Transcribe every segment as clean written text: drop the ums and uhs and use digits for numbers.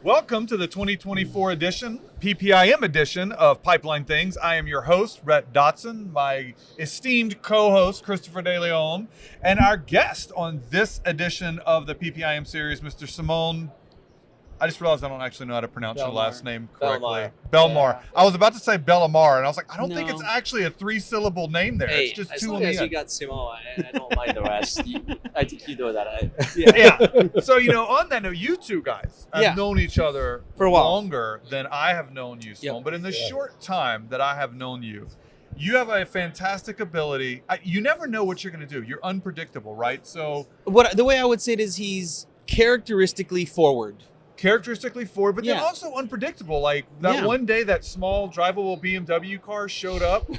Welcome to the 2024 edition, PPIM edition of Pipeline Things. I am your host, Rhett Dotson, my esteemed co-host, Christopher De Leon, and our guest on this edition of the PPIM series, Mr. Simon. I just realized I don't actually know how to pronounce your last name correctly. Bellemare. Yeah. I was about to say Bellemare, and I was like, I don't think it's actually a three-syllable name there. It's just two on the end. As long as you got Simon, I don't mind the rest. I think you know that. Yeah. So, on that note, you two guys have known each other for a while longer than I have known you, Simon. Yep. But in the short time that I have known you, you have a fantastic ability. You never know what you're going to do. You're unpredictable, right? So the way I would say it is he's characteristically forward, but then also unpredictable. Like that one day, that small drivable BMW car showed up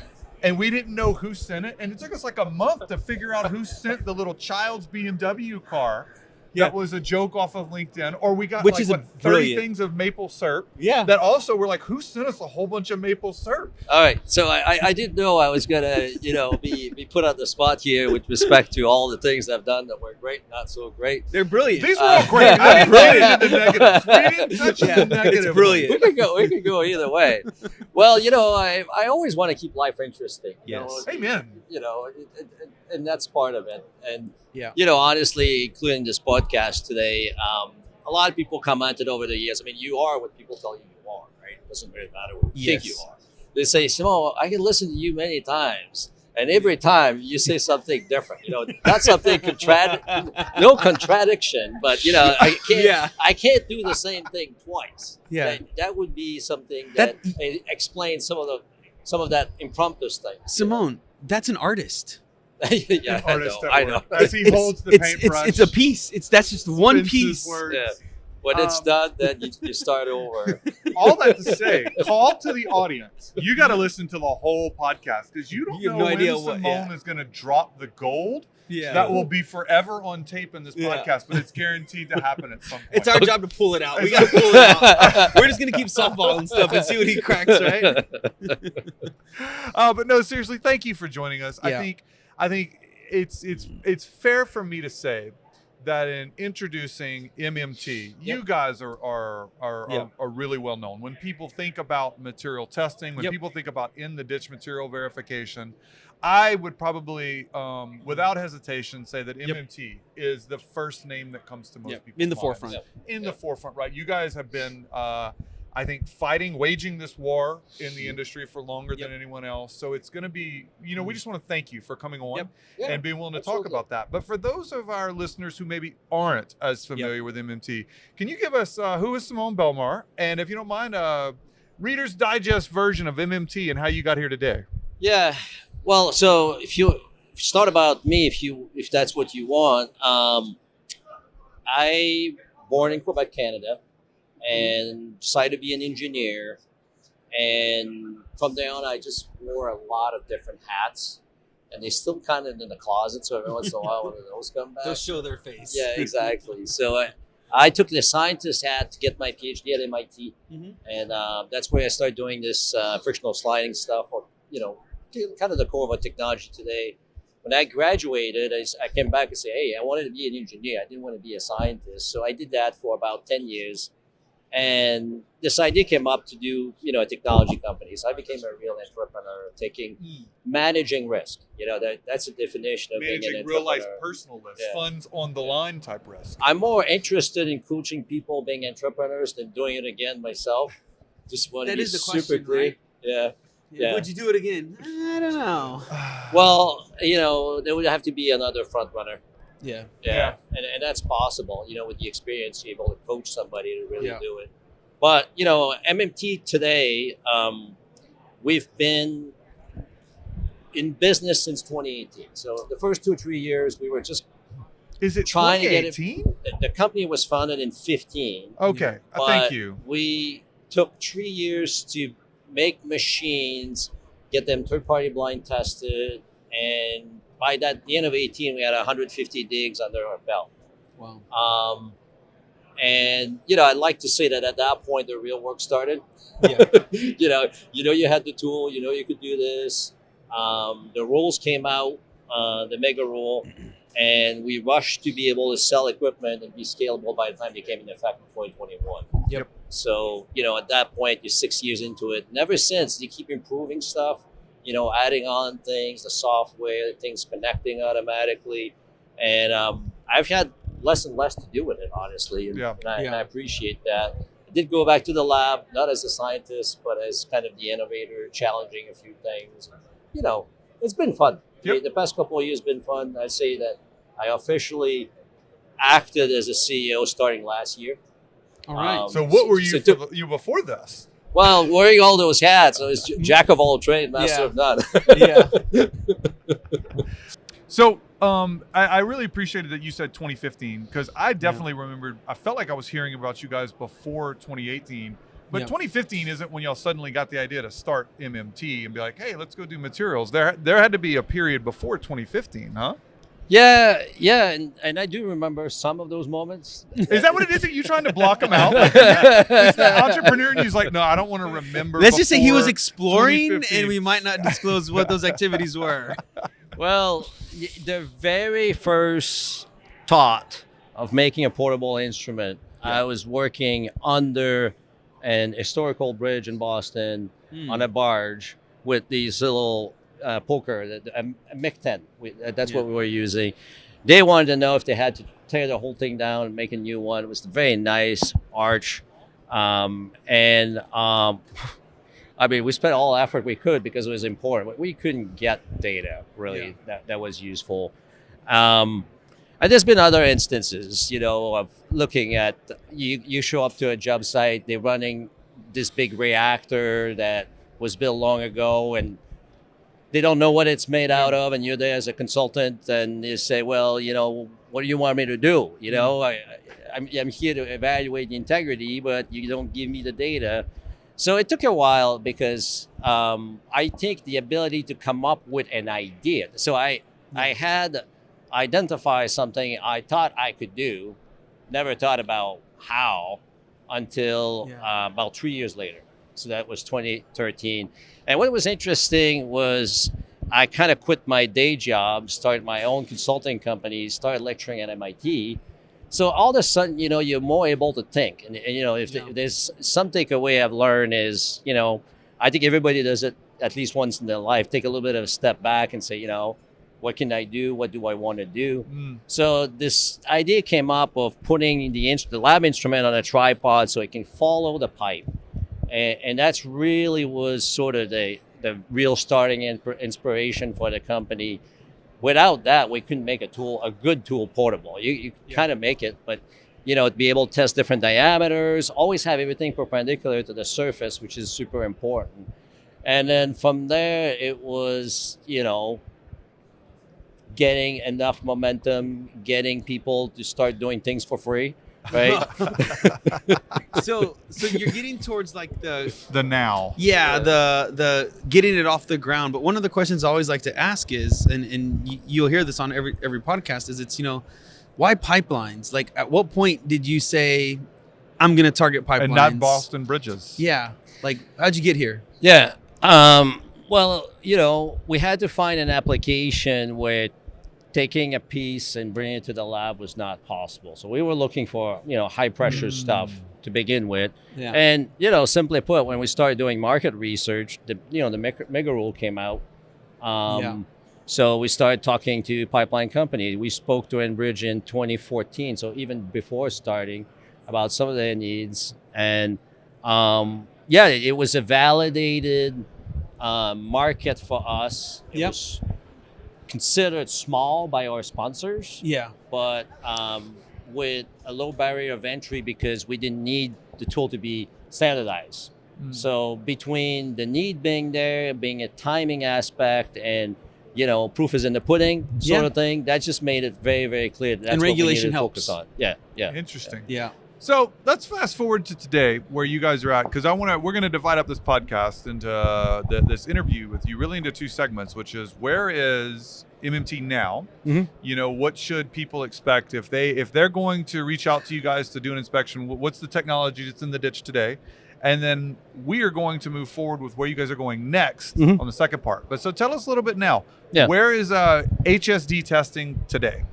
and we didn't know who sent it. And it took us like a month to figure out who sent the little child's BMW car. That was a joke off of LinkedIn. Or we got 30 things of maple syrup. Yeah. That also were like, who sent us a whole bunch of maple syrup? All right. So I didn't know I was going to, be put on the spot here with respect to all the things I've done that were great, not so great. They're brilliant. These were all great. I didn't get into the negatives. We didn't touch the negative. It's brilliant. We could go either way. Well, I always want to keep life interesting. Yes. Amen. And that's part of it. And, honestly, including this podcast today, a lot of people commented over the years. I mean, you are what people tell you are, right? It doesn't really matter what you think you are. They say, Simon, I can listen to you many times. And every time you say something different, not something no contradiction, but I can't do the same thing twice. Yeah. That would be something that explains some of that impromptu stuff. Simone, that's an artist. Yeah, I know. As he holds the paintbrush. It's a piece. That's just one piece. Yeah. When it's done, then you start over. All that to say, call to the audience. You got to listen to the whole podcast because you don't know when Simone is going to drop the gold. Yeah. That will be forever on tape in this podcast, but it's guaranteed to happen at some point. It's our job to pull it out. We got to pull it out. We're just going to keep softballing stuff and see what he cracks, right? But no, seriously, thank you for joining us. Yeah. I think it's fair for me to say that in introducing MMT, you guys are really well known. When people think about material testing, when people think about in the ditch material verification, I would probably, without hesitation, say that MMT is the first name that comes to most people. In the forefront. In the forefront, right? You guys have been, I think, waging this war in the industry for longer than anyone else. So it's going to be, we just want to thank you for coming on and being willing to talk about that. But for those of our listeners who maybe aren't as familiar with MMT, can you give us who is Simon Bellemare? And if you don't mind, Reader's Digest version of MMT and how you got here today. Yeah. Well, so if you start about me, if that's what you want, I born in Quebec, Canada, and decided to be an engineer. And from there on, I just wore a lot of different hats, and they still kind of in the closet. So every once in a while, one of those come back. They'll show their face. Yeah, exactly. So I took the scientist hat to get my PhD at MIT, and that's where I started doing this frictional sliding stuff, or kind of the core of our technology today. When I graduated, I came back and said, hey, I wanted to be an engineer. I didn't want to be a scientist. So I did that for about 10 years. And this idea came up to do, a technology company. So I became a real entrepreneur, managing risk. That's the definition of managing being an real life personal risk, funds on the line type risk. I'm more interested in coaching people being entrepreneurs than doing it again myself. Just want to be super clear. Right? Yeah. Would you do it again? I don't know. Well, there would have to be another front runner. Yeah. And that's possible, with the experience, you're able to coach somebody to really do it. But, MMT today, we've been in business since 2018. So the first 2 or 3 years, we were just trying to get it. The company was founded in 2015. Okay. Thank you. We took 3 years to make machines, get them third-party blind tested, and by the end of 2018, we had 150 digs under our belt. Wow. And I'd like to say that at that point the real work started. Yeah. You had the tool. You could do this. The rules came out, the mega rule, and we rushed to be able to sell equipment and be scalable by the time they came into effect in 2021. Yep. So, at that point, you're 6 years into it. And ever since, they keep improving stuff, adding on things, the software, things connecting automatically. And I've had less and less to do with it, honestly. And I appreciate that. I did go back to the lab, not as a scientist, but as kind of the innovator, challenging a few things. It's been fun. Yep. The past couple of years have been fun. I say that I officially acted as a CEO starting last year. All right. So what were you before this? Well, wearing all those hats, I was jack of all trades, master of none. Yeah. So I really appreciated that you said 2015, because I definitely remembered, I felt like I was hearing about you guys before 2018, but 2015 isn't when y'all suddenly got the idea to start MMT and be like, hey, let's go do materials. There had to be a period before 2015, huh? Yeah, and I do remember some of those moments. Is that what it is? Are you trying to block them out? Like, is the entrepreneur and he's like, no, I don't want to remember. Let's just say he was exploring, and we might not disclose what those activities were. Well, the very first thought of making a portable instrument, I was working under an historical bridge in Boston on a barge with these little poker, a MiG-10. That's what we were using. They wanted to know if they had to tear the whole thing down and make a new one. It was a very nice arch. I mean, we spent all the effort we could because it was important, but we couldn't get data really that was useful. And there's been other instances, of looking at, you show up to a job site, they're running this big reactor that was built long ago, and they don't know what it's made out of, and you're there as a consultant, and you say, well, what do you want me to do? I'm here to evaluate the integrity, but you don't give me the data. So it took a while because I think the ability to come up with an idea. So I had identified something I thought I could do, never thought about how until about 3 years later. So that was 2013. And what was interesting was I kind of quit my day job, started my own consulting company, started lecturing at MIT. So all of a sudden, you're more able to think. And if there's some takeaway I've learned is, I think everybody does it at least once in their life, take a little bit of a step back and say, what can I do? What do I want to do? So this idea came up of putting the lab instrument on a tripod so it can follow the pipe. And that's really was sort of the real starting inspiration for the company. Without that, we couldn't make a good tool portable. You kind of make it, but to be able to test different diameters, always have everything perpendicular to the surface, which is super important. And then from there, it was, getting enough momentum, getting people to start doing things for free. Right. So you're getting towards like the now. Yeah, the getting it off the ground. But one of the questions I always like to ask is, and you'll hear this on every podcast, is it's why pipelines? Like, at what point did you say, I'm going to target pipelines and not Boston bridges? Yeah. Like, how'd you get here? Yeah. Well, we had to find an application where taking a piece and bringing it to the lab was not possible. So we were looking for, high pressure stuff to begin with. Yeah. And, simply put, when we started doing market research, the mega rule came out. So we started talking to pipeline companies. We spoke to Enbridge in 2014. So even before starting, about some of their needs. And it was a validated market for us. It was considered small by our sponsors, but with a low barrier of entry because we didn't need the tool to be standardized. So between the need being there, being a timing aspect, and proof is in the pudding sort of thing, that just made it very, very clear that that's and regulation what we needed to helps. focus on. Interesting. Yeah. So let's fast forward to today, where you guys are at, because we're going to divide up this podcast into this interview with you really into two segments, which is where is MMT now? What should people expect if they're going to reach out to you guys to do an inspection? What's the technology that's in the ditch today? And then we are going to move forward with where you guys are going next on the second part. But so tell us a little bit now. Where is HSD testing today?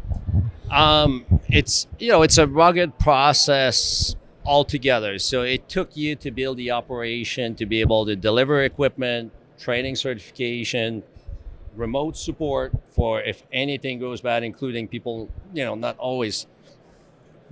It's a rugged process altogether. So it took you to build the operation to be able to deliver equipment, training certification, remote support for if anything goes bad, including people, not always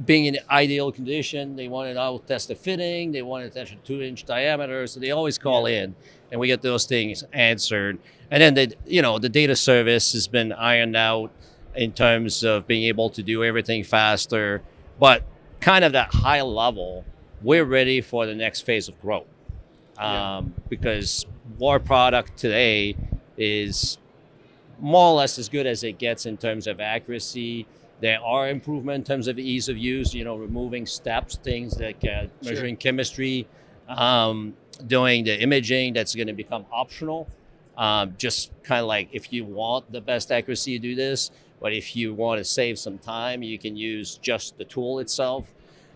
being in ideal condition. They want to now test the fitting. They want to test a 2-inch diameter. So they always call in, and we get those things answered. And then the data service has been ironed out in terms of being able to do everything faster. But kind of that high level, we're ready for the next phase of growth. Because our product today is more or less as good as it gets in terms of accuracy. There are improvements in terms of ease of use, removing steps, things like measuring chemistry, doing the imaging that's going to become optional. Just kind of like if you want the best accuracy, you do this. But if you want to save some time, you can use just the tool itself.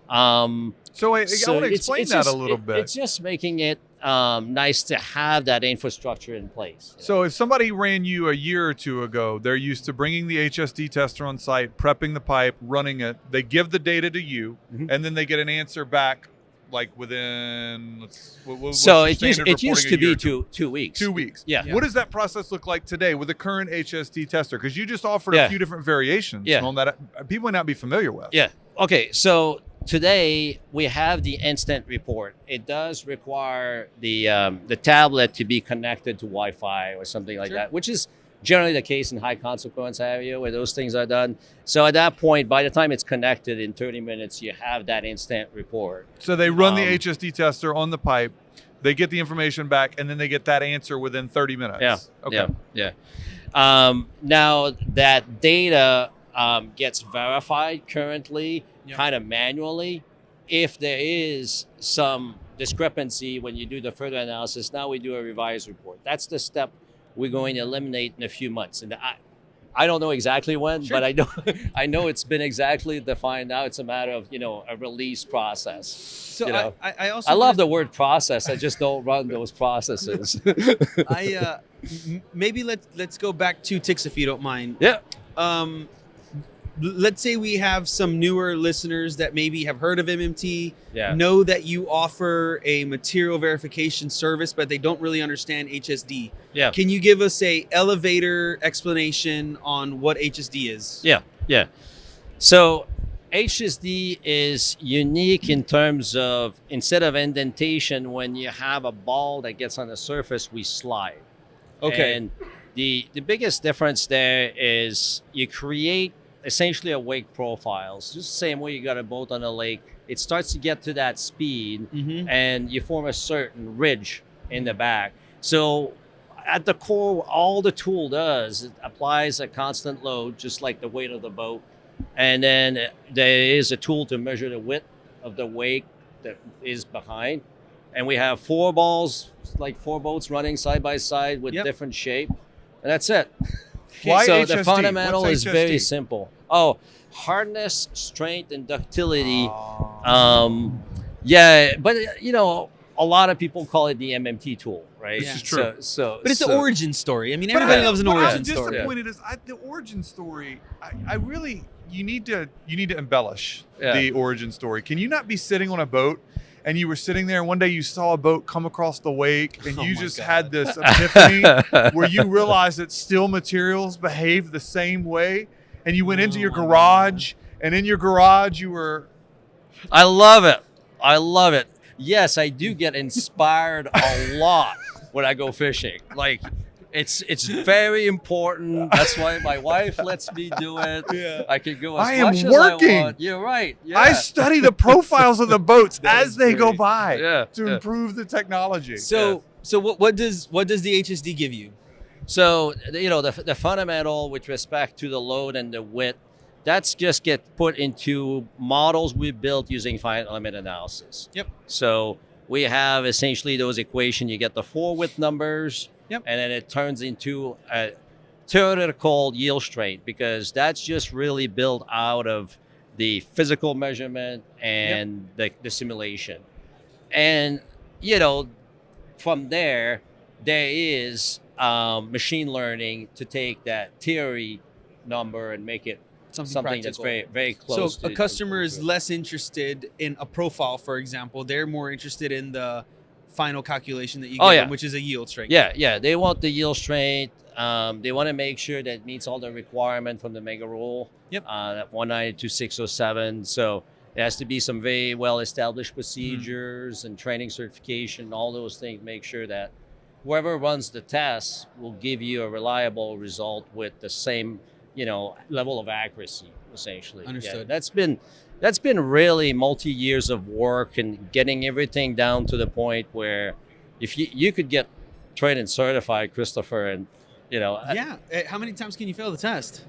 So I want to explain that a little bit. It's just making it nice to have that infrastructure in place. So if somebody ran you a year or two ago, they're used to bringing the HSD tester on site, prepping the pipe, running it. They give the data to you, and then they get an answer back like within it used to be 2 weeks. 2 weeks. Yeah. What does that process look like today with the current HSD tester? Because you just offered a few different variations on that people might not be familiar with. Yeah. Okay. So today we have the instant report. It does require the tablet to be connected to Wi-Fi or something like that, which is generally the case in high consequence area where those things are done. So at that point, by the time it's connected in 30 minutes, you have that instant report. So they run the HSD tester on the pipe, they get the information back, and then they get that answer within 30 minutes. Yeah. Okay. Yeah. Now that data gets verified currently, kind of manually. If there is some discrepancy when you do the further analysis, now we do a revised report. That's the step we're going to eliminate in a few months. And I don't know exactly when, but I know it's been exactly defined now. It's a matter of, a release process. So I love the word process. I just don't run those processes. Maybe let's go back 2 ticks if you don't mind. Yeah. Let's say we have some newer listeners that maybe have heard of MMT, Yeah. know that you offer a material verification service, but they don't really understand HSD. Yeah. Can you give us a elevator explanation on what HSD is? Yeah. So HSD is unique in terms of, instead of indentation, when you have a ball that gets on the surface, we slide. Okay. And the biggest difference there is you create essentially a wake profile. It's just the same way you got a boat on a lake. It starts to get to that speed, and you form a certain ridge in the back. So at the core, all the tool does, it applies a constant load, just like the weight of the boat. And then there is a tool to measure the width of the wake that is behind. And we have 4 balls, like 4 boats running side by side with different shape. And that's it. Why so HSD? the fundamental What's is HSD? very simple. Hardness, strength, and ductility. But a lot to call it the MMT tool, right? This is true. But it's the origin story. I mean, everybody loves an origin story. I'm disappointed is the origin story. I really you need to embellish the origin story. Can you not be sitting on a boat and you were sitting there and one day you saw a boat come across the wake and you just had this epiphany where you realized that steel materials behave the same way, and you went into your garage and in your garage you were. I love it. Yes, I do get inspired a lot when I go fishing. Like, it's very important. That's why my wife lets me do it. Yeah. I can go as much as I want. You're right. Yeah. I study the profiles of the boats as they go by to improve the technology. So what does the HSD give you? So the fundamental with respect to the load and the width, that's just get put into models we built using finite element analysis. Yep. So we have essentially those equations. You get the 4 width numbers, and then it turns into a theoretical yield strength, because that's just really built out of the physical measurement and the simulation. And, from there is machine learning to take that theory number and make it something that's very, very close. So a customer is less interested in a profile, for example. They're more interested in the final calculation that you give them, which is a yield strength. Yeah. They want the yield strength. They want to make sure that it meets all the requirement from the mega rule. Yep. That 192.607. So it has to be some very well-established procedures and training certification, all those things. Make sure that whoever runs the test will give you a reliable result with the same, level of accuracy, essentially. Understood. Yeah, that's been really multi-years of work and getting everything down to the point where if you could get trained and certified, Christopher, and how many times can you fail the test?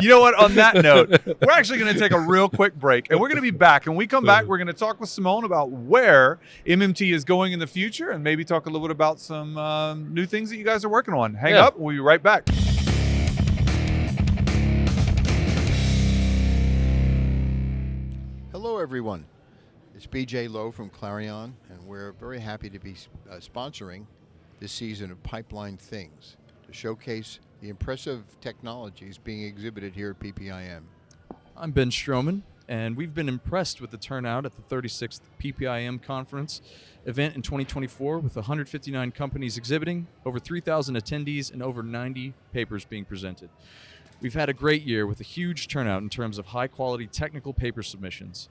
You know what? On that note, we're actually going to take a real quick break, and we're going to be back. And when we come back, we're going to talk with Simone about where MMT is going in the future, and maybe talk a little bit about some new things that you guys are working on. Hang up. We'll be right back. Hello, everyone. It's BJ Lowe from Clarion, and we're very happy to be sponsoring this season of Pipeline Things to showcase the impressive technologies being exhibited here at PPIM. I'm Ben Stroman, and we've been impressed with the turnout at the 36th PPIM conference event in 2024 with 159 companies exhibiting, over 3,000 attendees, and over 90 papers being presented. We've had a great year with a huge turnout in terms of high-quality technical paper submissions.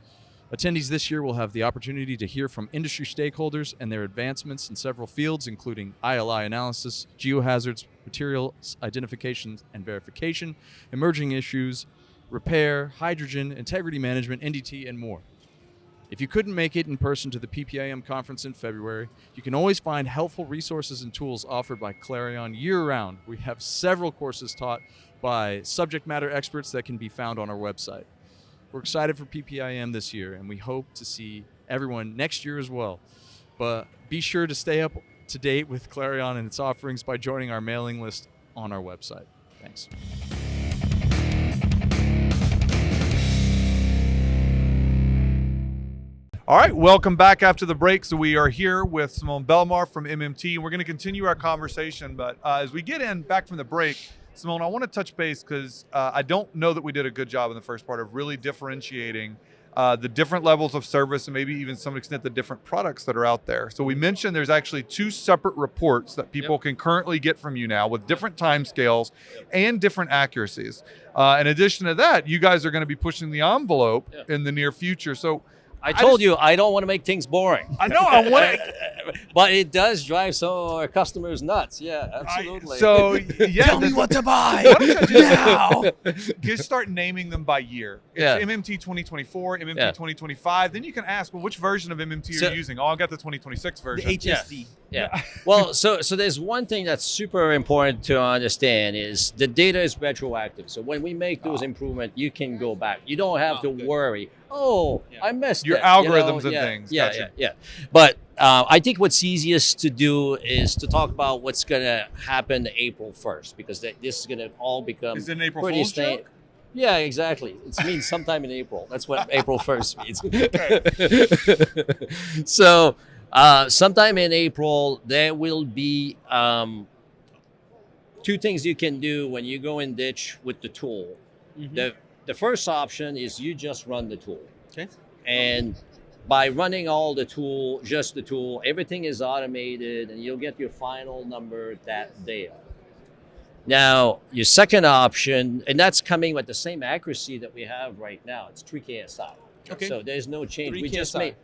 Attendees this year will have the opportunity to hear from industry stakeholders and their advancements in several fields, including ILI analysis, geohazards, materials identification and verification, emerging issues, repair, hydrogen, integrity management, NDT, and more. If you couldn't make it in person to the PPIM conference in February, you can always find helpful resources and tools offered by Clarion year-round. We have several courses taught by subject matter experts that can be found on our website. We're excited for PPIM this year, and we hope to see everyone next year as well. But be sure to stay up to date with Clarion and its offerings by joining our mailing list on our website. Thanks. All right, welcome back after the break. So we are here with Simon Bellemare from MMT, and we're going to continue our conversation. But as we get in back from the break, Simone, I want to touch base because I don't know that we did a good job in the first part of really differentiating the different levels of service and maybe even to some extent the different products that are out there. So we mentioned there's actually 2 separate reports that people can currently get from you now with different timescales and different accuracies. In addition to that, you guys are going to be pushing the envelope in the near future. So I told you I don't want to make things boring. I know I want but it does drive some of our customers nuts. Yeah, absolutely. Tell me what to buy now. Just start naming them by year. It's MMT 2024, MMT 2025. Then you can ask, well, which version of MMT are you using? Oh, I've got the 2026 version. The HSD. Yeah. Well, so there's one thing that's super important to understand is the data is retroactive. So when we make those improvements, you can go back. You don't have to worry. I missed your algorithms and things. Yeah. But I think what's easiest to do is to talk about what's going to happen April 1st, because this is going to all become is it an April pretty Fool's joke? Yeah, exactly. It means sometime in April. That's what April 1st means. So sometime in April, there will be 2 things you can do when you go in ditch with the tool. Mm-hmm. The first option is you just run the tool. Okay. And by running just the tool, everything is automated and you'll get your final number that day. Now, your second option, and that's coming with the same accuracy that we have right now, it's 3 KSI. Okay. So there's no change. 3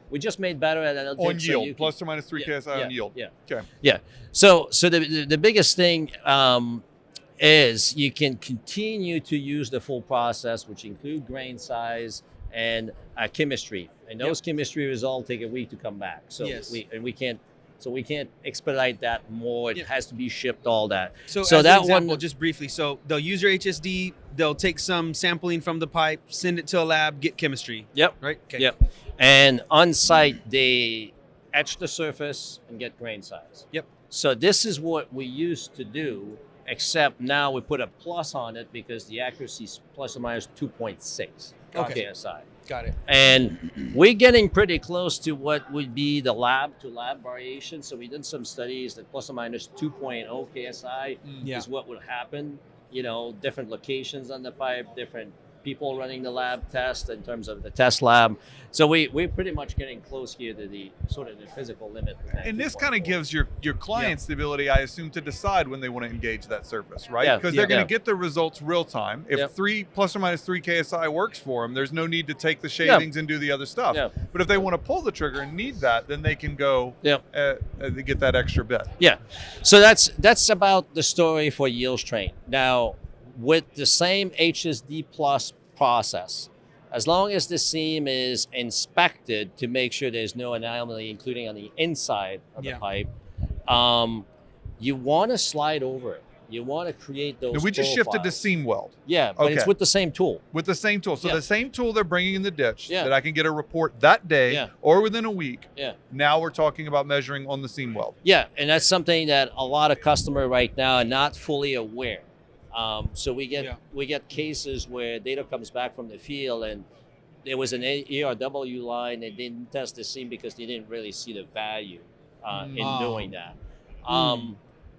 We just made better analytics on yield, plus or minus 3 KSI on yield. Yeah. Okay. Yeah. So the biggest thing is you can continue to use the full process, which include grain size and chemistry. And those chemistry results take a week to come back. So we can't expedite that more. It has to be shipped, all that. So that an example, one, just briefly. So they'll use your HSD, they'll take some sampling from the pipe, send it to a lab, get chemistry. Yep. Right? Okay. Yep. And on site, they etch the surface and get grain size. Yep. So this is what we used to do, except now we put a plus on it because the accuracy is plus or minus 2.6 KSI. Got it. And we're getting pretty close to what would be the lab-to-lab variation. So we did some studies that plus or minus 2.0 KSI is what would happen different locations on the pipe, different people running the lab test in terms of the test lab. So we're pretty much getting close here to the sort of the physical limit. And this kind of gives your clients the ability, I assume, to decide when they want to engage that surface, right? Because they're going to get the results real time. If plus or minus 3 KSI works for them, there's no need to take the shavings and do the other stuff. But if they want to pull the trigger and need that, then they can go to get that extra bit. Yeah. So that's about the story for Yields Train. Now, with the same HSD plus process, as long as the seam is inspected to make sure there's no anomaly, including on the inside of the pipe, you want to slide over it. You want to create those. Now, we just shifted to seam weld. Yeah, but it's with the same tool. With the same tool. So the same tool they're bringing in the ditch that I can get a report that day or within a week. Yeah. Now we're talking about measuring on the seam weld. Yeah, and that's something that a lot of customers right now are not fully aware. So we get cases where data comes back from the field and there was an ERW line. They didn't test the seam because they didn't really see the value in doing that.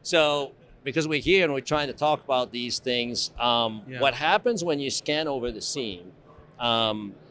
So because we're here and we're trying to talk about these things, what happens when you scan over the seam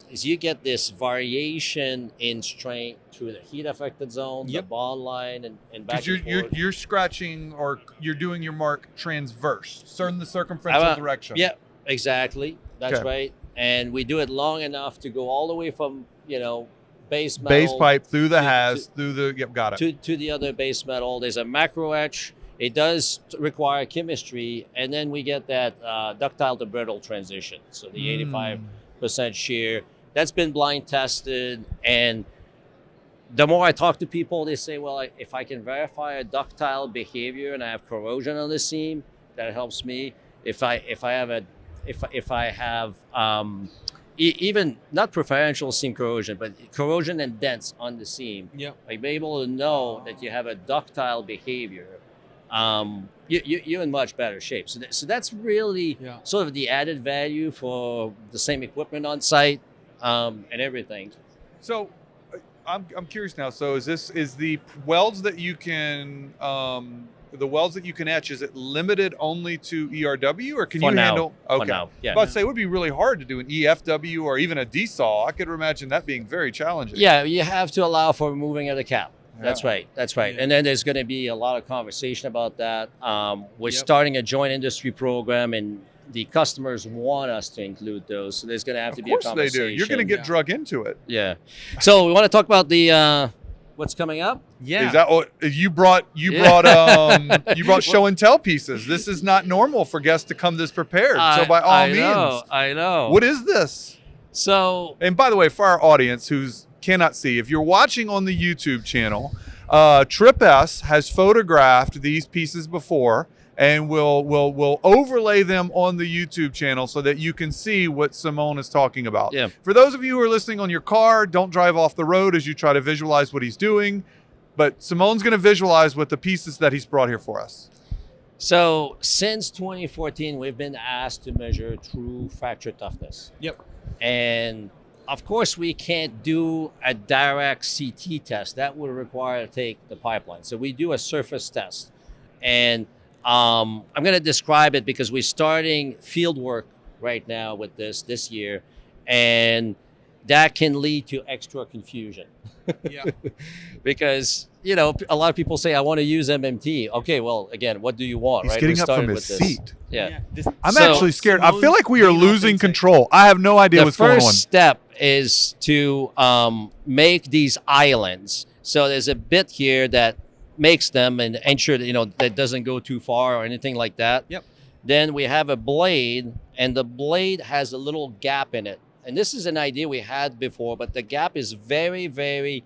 is you get this variation in strength through the heat affected zone, the bond line, and back and forth. You're scratching or you're doing your mark transverse, certain the circumferential direction. Yeah, exactly. That's right. And we do it long enough to go all the way from, base metal. Base pipe through the has, through the, got it. To the other base metal. There's a macro etch. It does require chemistry. And then we get that ductile to brittle transition. So the 85% shear. That's been blind tested, and the more I talk to people, they say, well, if I can verify a ductile behavior and I have corrosion on the seam, that helps me. If I have even not preferential seam corrosion, but corrosion and dents on the seam, I'll be able to know that you have a ductile behavior. You're in much better shape. So that's really sort of the added value for the same equipment on site. And everything. So I'm curious now. So is the welds that you can etch, is it limited only to ERW, or can you handle? Okay. For now, yeah. But I'd say it would be really hard to do an EFW or even a DSAW. I could imagine that being very challenging. Yeah, you have to allow for removing of the cap. That's right. And then there's going to be a lot of conversation about that. We're starting a joint industry program, and the customers want us to include those. So there's going to have to be a conversation. Of course they do. You're going to get drug into it. Yeah. So we want to talk about the what's coming up. Yeah. Is that you brought show and tell pieces. This is not normal for guests to come this prepared. So by all means. I know. What is this? So, and by the way, for our audience who's cannot see, if you're watching on the YouTube channel, Trip S has photographed these pieces before, and we'll overlay them on the YouTube channel so that you can see what Simon is talking about. Yeah. For those of you who are listening on your car, don't drive off the road as you try to visualize what he's doing, but Simon's going to visualize what the pieces that he's brought here for us. So since 2014, we've been asked to measure true fracture toughness. Yep. And of course, we can't do a direct CT test. That would require to take the pipeline. So we do a surface test. And I'm going to describe it because we're starting field work right now with this year. And that can lead to extra confusion. Yeah. Because, a lot of people say, I want to use MMT. Okay, well, again, what do you want? He's getting up from his seat. Yeah. I'm actually scared. I feel like we are losing control. I have no idea what's going on. The first step is to make these islands. So there's a bit here that makes them and ensure that, that doesn't go too far or anything like that. Yep. Then we have a blade, and the blade has a little gap in it. And this is an idea we had before, but the gap is very, very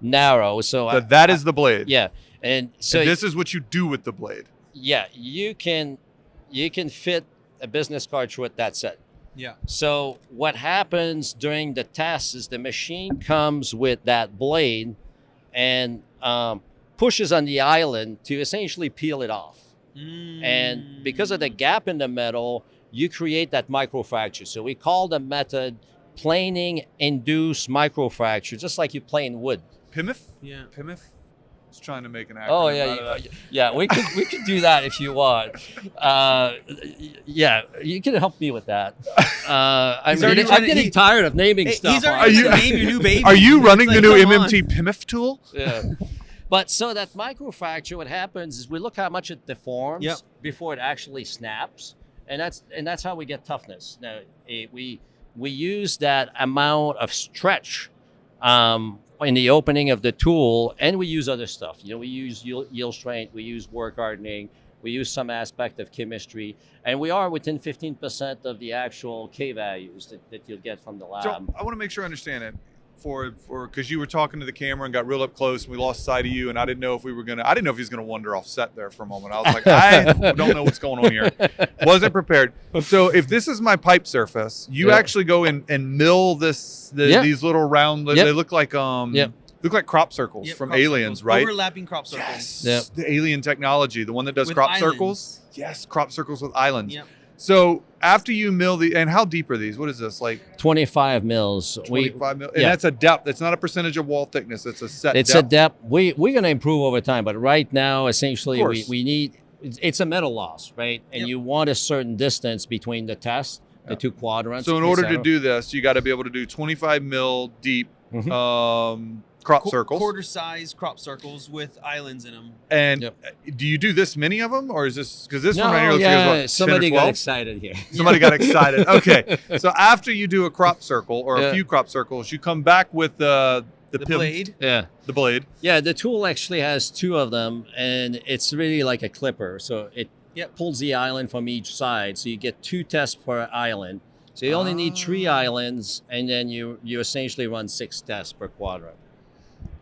narrow. So that is the blade. Yeah. And so this is what you do with the blade. Yeah, you can fit a business card through it. That's it. Yeah. So what happens during the test is the machine comes with that blade and pushes on the island to essentially peel it off. And because of the gap in the metal, you create that microfracture. So we call the method planing induced microfracture, just like you plane wood. Plymouth? Yeah. Plymouth? was trying to make an acronym Oh out of that. yeah. We could do that if you want. Yeah, you can help me with that. I'm getting tired of naming stuff. He's already you- gonna name your new baby. Are you running It's the like, new come on. MMT PIMF tool? Yeah. But so that microfracture, what happens is we look how much it deforms Yep. before it actually snaps, and that's how we get toughness. Now we use that amount of stretch in the opening of the tool, and we use other stuff. We use yield strength, we use work hardening, we use some aspect of chemistry, and we are within 15% of the actual K values that you'll get from the lab. So I want to make sure I understand it. Because you were talking to the camera and got real up close, and we lost sight of you, and I didn't know if he was gonna wander off set there for a moment. I was like, I don't know what's going on here. Wasn't prepared. So if this is my pipe surface, you actually go in and mill these little round. They look like look like crop circles from crop Aliens, circles. right? Overlapping crop circles. Yes. Yep. The alien technology, the one that does With crop islands. circles. Yes, crop circles with islands. Yep. So after you mill and how deep are these? What is this, like 25 mils. 25 mil? And that's a depth. It's not a percentage of wall thickness. It's a set It's depth. a depth. We're going to improve over time, but right now, essentially, Of course. we need. It's a metal loss, right? And Yep. you want a certain distance between the test, the two quadrants. So in order to etc. do this, you got to be able to do 25 mil deep Mhm. crop circles. Quarter size crop circles with islands in them. And Yep. do you do this many of them, or is this because this No, one right here looks yeah, like what, 10 or somebody got 12? excited here. Somebody got excited. Okay, so after you do a crop circle or a Yeah. few crop circles, you come back with the The pivot- blade. Yeah, the blade. yeah. The tool actually has two of them, and it's really like a clipper. So it pulls the island from each side, so you get two tests per island. So you only need 3 islands, and then you essentially run 6 tests per quadrant.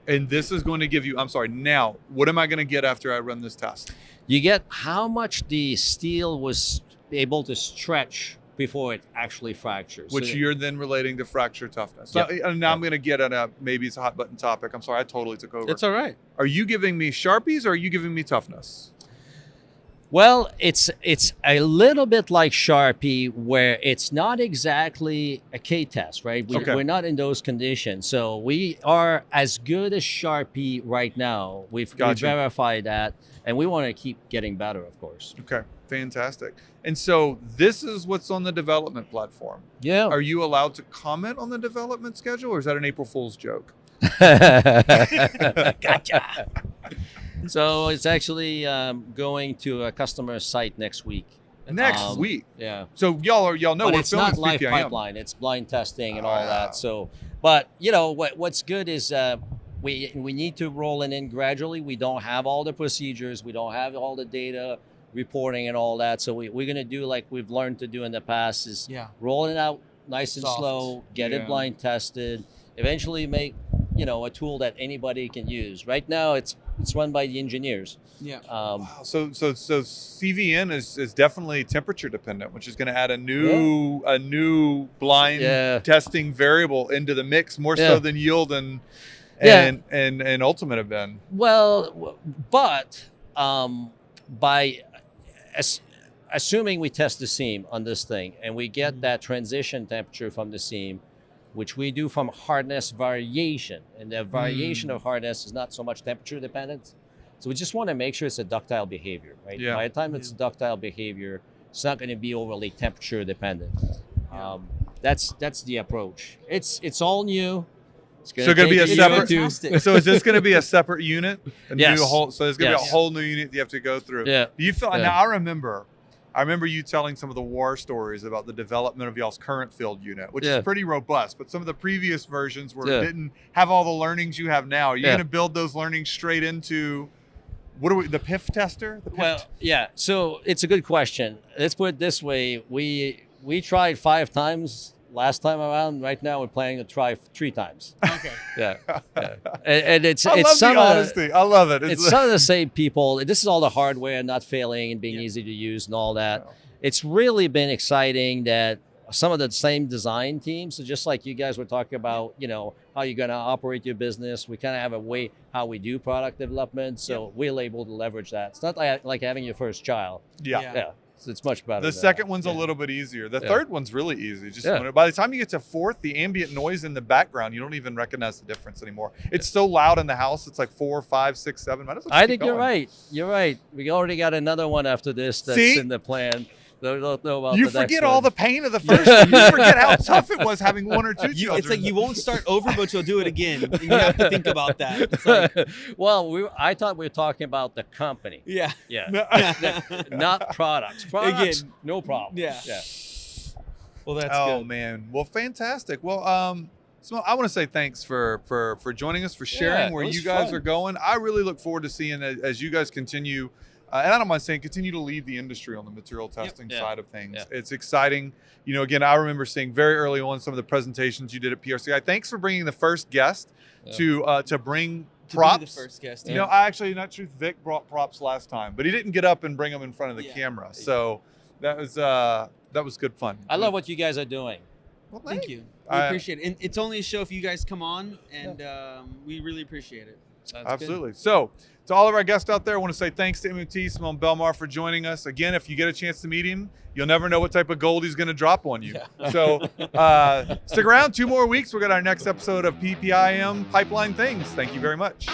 And this is going to give you. I'm sorry. Now, what am I going to get after I run this test? You get how much the steel was able to stretch before it actually fractures. Which So- you're then relating to fracture toughness. Yep. So, and now I'm going to get at maybe it's a hot button topic. I'm sorry, I totally took over. It's all right. Are you giving me Sharpies or are you giving me toughness? Well, it's a little bit like Sharpie, where it's not exactly a K test, right? Okay. We're not in those conditions. So we are as good as Sharpie right now. We've Gotcha. verified that, and we want to keep getting better, of course. Okay, fantastic. And so this is what's on the development platform. Yeah. Are you allowed to comment on the development schedule, or is that an April Fool's joke? Gotcha. So it's actually going to a customer site next week. Next week. Yeah. So y'all know But we're it's filming not live PPIM. pipeline. It's blind testing and all Yeah. that. So, but what's good is we need to roll it in gradually. We don't have all the procedures. We don't have all the data reporting and all that. So we're going to do like we've learned to do in the past is roll it out nice and Soft. slow, get Yeah. it blind tested, eventually make, a tool that anybody can use. Right now it's run by the engineers. Yeah. Wow. So CVN is definitely temperature dependent, which is going to add a new blind testing variable into the mix, more so than yield and ultimate have been. Well, but by assuming we test the seam on this thing and we get that transition temperature from the seam, which we do from hardness variation, and the variation of hardness is not so much temperature dependent. So we just want to make sure it's a ductile behavior, right? Yeah. By the time it's a ductile behavior, it's not going to be overly temperature dependent. That's the approach. It's all new. It's So going to be a separate. Fantastic. So is this going to be a separate unit? Yes. So there's going to be a Yes. whole new unit you have to go through. Yeah. Do you feel? Yeah. Now I remember you telling some of the war stories about the development of y'all's current field unit, which is pretty robust. But some of the previous versions didn't have all the learnings you have now. Are you going to build those learnings straight into the PIF tester? Well, yeah. So it's a good question. Let's put it this way: we tried 5 times last time around. Right now, we're planning to try 3 times. Okay. Yeah. And it's I love some the honesty. I love it. It's some of the same people. This is all the hardware not failing and being easy to use and all that. It's really been exciting that some of the same design teams, so just like you guys were talking about, how you're going to operate your business, we kind of have a way how we do product development. So we're able to leverage that. It's not like having your first child. Yeah. It's much better. The second one's a little bit easier. The third one's really easy. Just Yeah. by the time you get to fourth, the ambient noise in the background, you don't even recognize the difference anymore. It's so loud in the house. It's like 4, 5, 6, 7. Might as well just I keep think you're going. right. You're right. We already got another one after this that's See? in the plan. Don't know about You the next forget all one. the pain of the first one. You forget how tough it was having one or two children. It's like you won't start over, but you'll do it again. And you have to think about that. It's like, Well, I thought we were talking about the company. yeah. Yeah. Not products. Products, Again. no problem. Yeah. Yeah. Well, that's Oh good. man. Well, fantastic. Well, so I want to say thanks for joining us, for sharing Yeah, where it was you guys fun. are going. I really look forward to seeing as you guys continue, and I don't mind saying continue to lead the industry on the material testing Yeah. side of things. Yeah. It's exciting. You know, again, I remember seeing very early on some of the presentations you did at PRCI. Thanks for bringing the first guest to bring To props. be the first guest. You know, I actually, not true, Vic brought props last time, but he didn't get up and bring them in front of the Yeah. camera. So that was good fun. I love what you guys are doing. Well, Thank you. We I- appreciate it. And it's only a show if you guys come on, and we really appreciate it. Sounds good. Absolutely. So, to all of our guests out there, I want to say thanks to MMT, Simon Bellemare, for joining us. Again, if you get a chance to meet him, you'll never know what type of gold he's going to drop on you. So, stick around 2 more weeks. We'll get our next episode of PPIM Pipeline Things. Thank you very much.